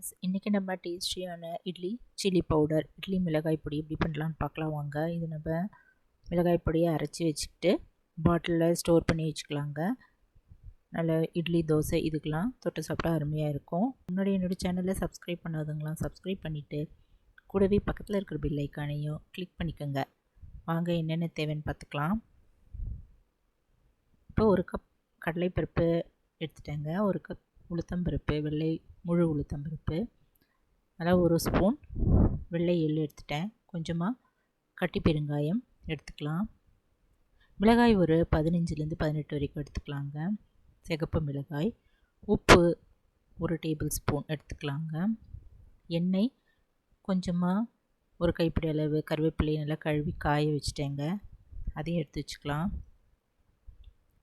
Friends, இன்றைக்கி நம்ம டேஸ்டியான இட்லி சில்லி பவுடர், இட்லி மிளகாய் பொடி எப்படி பண்ணலான்னு பார்க்கலாம் வாங்க. இது நம்ம மிளகாய் பொடியை அரைச்சி வச்சுக்கிட்டு பாட்டிலில் ஸ்டோர் பண்ணி வச்சுக்கலாங்க. நல்ல இட்லி தோசை இதுக்கெலாம் தொட்டு சாப்பிட்டா அருமையாக இருக்கும். முன்னாடி என்னோடய சேனலை சப்ஸ்கிரைப் பண்ணாதவங்களாம் சப்ஸ்கிரைப் பண்ணிவிட்டு கூடவே பக்கத்தில் இருக்கிற பெல் ஐக்கானையும் கிளிக் பண்ணிக்கோங்க. வாங்க என்னென்ன தேவைன்னு பார்த்துக்கலாம். இப்போ ஒரு கப் கடலைப்பருப்பு எடுத்துட்டேங்க. ஒரு கப் உளுத்தம்பருப்பு, வெள்ளை முழு உளுத்தம்பருப்பு, அதில் ஒரு ஸ்பூன் வெள்ளை எள்ளு எடுத்துட்டேன். கொஞ்சமாக கட்டி பெருங்காயம் எடுத்துக்கலாம். மிளகாய் ஒரு 15லேருந்து 18 வரைக்கும் எடுத்துக்கலாங்க. சிகப்பு மிளகாய், உப்பு ஒரு டேபிள் ஸ்பூன் எடுத்துக்கலாங்க. எண்ணெய் கொஞ்சமாக ஒரு கைப்பிடி அளவு, கருவேப்பிலையை நல்லா கழுவி காய வச்சுட்டேங்க, அதையும் எடுத்து வச்சுக்கலாம்.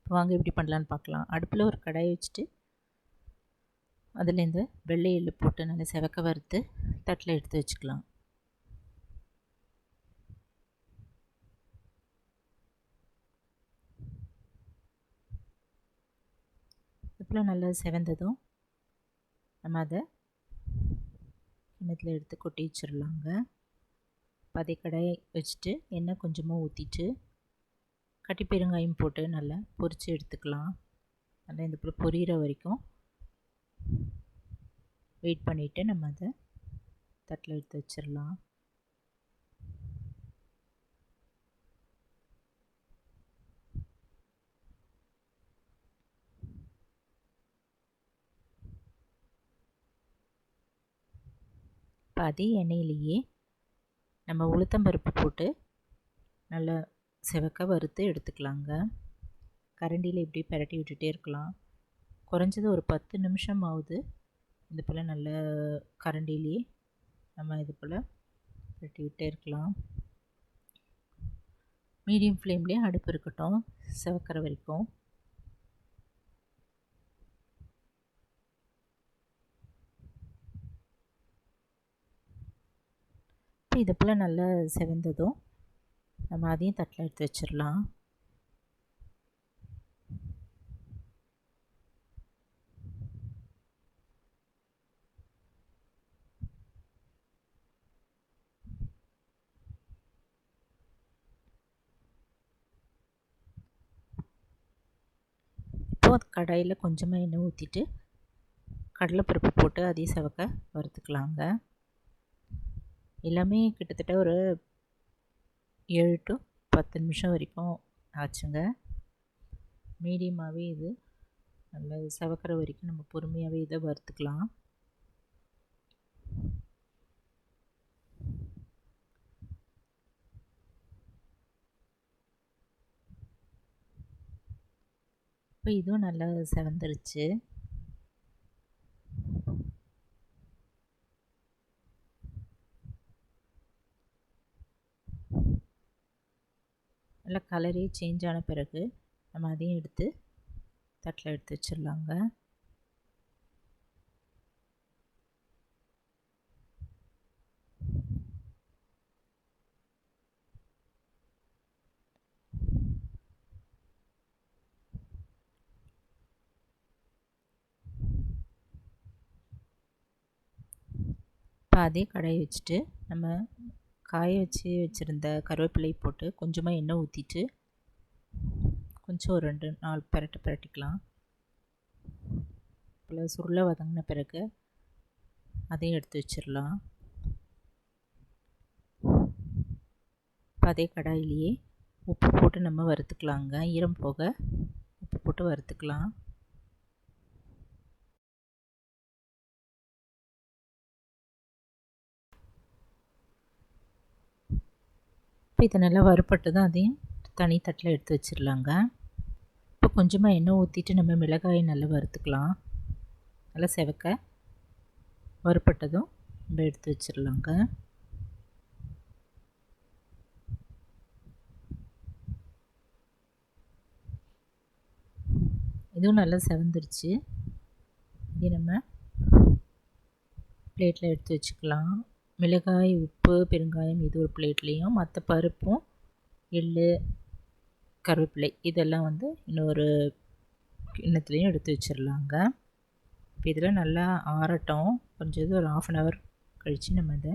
வாங்க எப்படி பண்ணலான்னு பார்க்கலாம். அடுப்பில் ஒரு கடாயை வச்சுட்டு அதில் இந்த வெள்ளை எள்ளு போட்டு நல்லா செவக்க வறுத்து தட்டில் எடுத்து வச்சுக்கலாம். இப்போ நல்லா செவந்ததும் நம்ம அதை கிண்ணத்தில் எடுத்து கொட்டி வச்சிடலாங்க. அதே கடாயை வச்சுட்டு எண்ணெய் கொஞ்சமாக ஊற்றிட்டு கட்டி பெருங்காயம் போட்டு நல்லா பொரித்து எடுத்துக்கலாம். நல்லா இந்த போல் பொரியிற வரைக்கும் வெயிட் பண்ணிவிட்டு நம்ம அதை தட்டில் எடுத்து வச்சிடலாம். இப்போ அதே எண்ணெயிலேயே நம்ம உளுத்தம்பருப்பு போட்டு நல்லா செவக்க வறுத்து எடுத்துக்கலாங்க. கரண்டியில் இப்படி பரட்டி விட்டுட்டே இருக்கலாம். குறைஞ்சது ஒரு 10 நிமிஷமாவது இது போல் நல்ல கரண்டிலேயே நம்ம இது போல் பரட்டி விட்டே இருக்கலாம். மீடியம் ஃப்ளேம்லேயே அடுப்பு இருக்கட்டும் செவக்கிற வரைக்கும். இப்போ இது போல் நல்லா செவந்ததும் நம்ம அதையும் தட்டில் எடுத்து வச்சிடலாம். இப்போது கடாயில் கொஞ்சமாக எண்ணெய் ஊற்றிட்டு கடலைப்பருப்பு போட்டு அதையும் செவக்க வறுத்துக்கலாங்க. எல்லாமே கிட்டத்தட்ட ஒரு 7 to 10 நிமிஷம் வரைக்கும் ஆச்சுங்க. மீடியமாகவே இது நல்லா செவக்கிற வரைக்கும் நம்ம பொறுமையாகவே இதை வறுத்துக்கலாம். இப்போ இதுவும் நல்லா செவந்துருச்சு. நல்லா கலரே சேஞ்ச் ஆன பிறகு நம்ம அதையும் எடுத்து தட்டில் எடுத்து வச்சிடலாங்க. இப்போ அதே கடாயை வச்சுட்டு நம்ம காய வச்சுருந்த கருவேப்பிலை போட்டு கொஞ்சமாக எண்ணெய் ஊற்றிட்டு கொஞ்சம் ஒரு 2-4 பரட்டிக்கலாம். இப்போ சுருளை வதங்கின பிறகு அதையும் எடுத்து வச்சிடலாம். இப்போ அதே கடாயிலேயே உப்பு போட்டு நம்ம வறுத்துக்கலாங்க. ஈரம் போக உப்பு போட்டு வறுத்துக்கலாம். இப்போ இதை நல்லா வறுப்பட்டு தான் அதையும் தனி தட்டில் எடுத்து வச்சிடலாங்க. இப்போ கொஞ்சமாக எண்ணெய் ஊற்றிட்டு நம்ம மிளகாயை நல்லா வறுத்துக்கலாம். நல்லா செவக்க வறுப்பட்டதும் நம்ம எடுத்து வச்சிடலாங்க. இதுவும் நல்லா செவந்துருச்சு. இதே நம்ம பிளேட்டில் எடுத்து வச்சுக்கலாம். மிளகாய், உப்பு, பெருங்காயம் இது ஒரு பிளேட்லேயும், மற்ற பருப்பும் எள்ளு, கருவேப்பிலை இதெல்லாம் இன்னொரு கிண்ணத்துலேயும் எடுத்து வச்சிடலாங்க. இப்போ இதில் நல்லா ஆறட்டும். கொஞ்சம் ஒரு 1/2 அன் ஹவர் கழித்து நம்ம இதை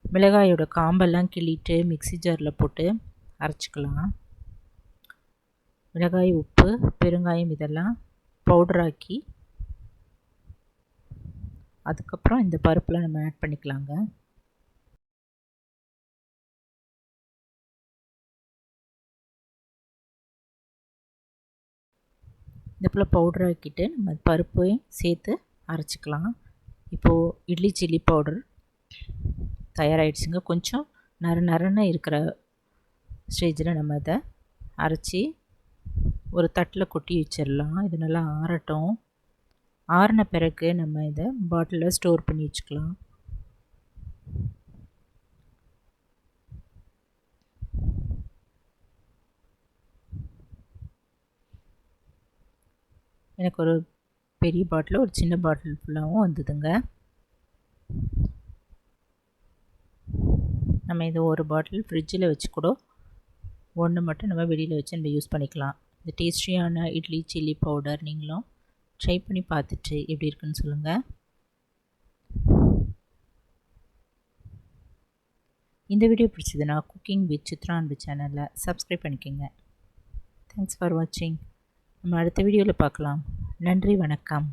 மிளகாயோட காம்பெல்லாம் கிள்ளிட்டு மிக்ஸி ஜாரில் போட்டு அரைச்சிக்கலாம். மிளகாய், உப்பு, பெருங்காயம் இதெல்லாம் பவுடராக்கி அதுக்கப்புறம் இந்த பருப்பில் நம்ம ஆட் பண்ணிக்கலாங்க. இந்த போல் பவுடர் ஆக்கிட்டு நம்ம பருப்பையும் சேர்த்து அரைச்சிக்கலாம். இப்போது இட்லி சில்லி பவுடர் தயாராகிடுச்சுங்க. கொஞ்சம் நறுன்னு இருக்கிற ஸ்டேஜில் நம்ம இதை அரைச்சி ஒரு தட்டில் கொட்டி வச்சிடலாம். இது நல்லா ஆறட்டும். ஆறின பிறகு நம்ம இதை பாட்டிலில் ஸ்டோர் பண்ணி வச்சுக்கலாம். எனக்கு ஒரு பெரிய பாட்டில் ஒரு சின்ன பாட்டில் ஃபுல்லாகவும் வந்ததுங்க. நம்ம இது ஒரு பாட்டில் ஃப்ரிட்ஜில் வச்சு கூட ஒன்று மட்டும் நம்ம வெளியில் வச்சு நம்ம யூஸ் பண்ணிக்கலாம். இந்த டேஸ்டியான இட்லி சில்லி பவுடர் நீங்களும் ட்ரை பண்ணி பார்த்துட்டு எப்படி இருக்குன்னு சொல்லுங்கள். இந்த வீடியோ பிடிச்சதுன்னா குக்கிங் வித் சித்ரா அன்பு சேனலில் சப்ஸ்கிரைப் பண்ணிக்கோங்க. தேங்க்ஸ் ஃபார் வாட்சிங். நம்ம அடுத்த வீடியோவில் பார்க்கலாம். நன்றி, வணக்கம்.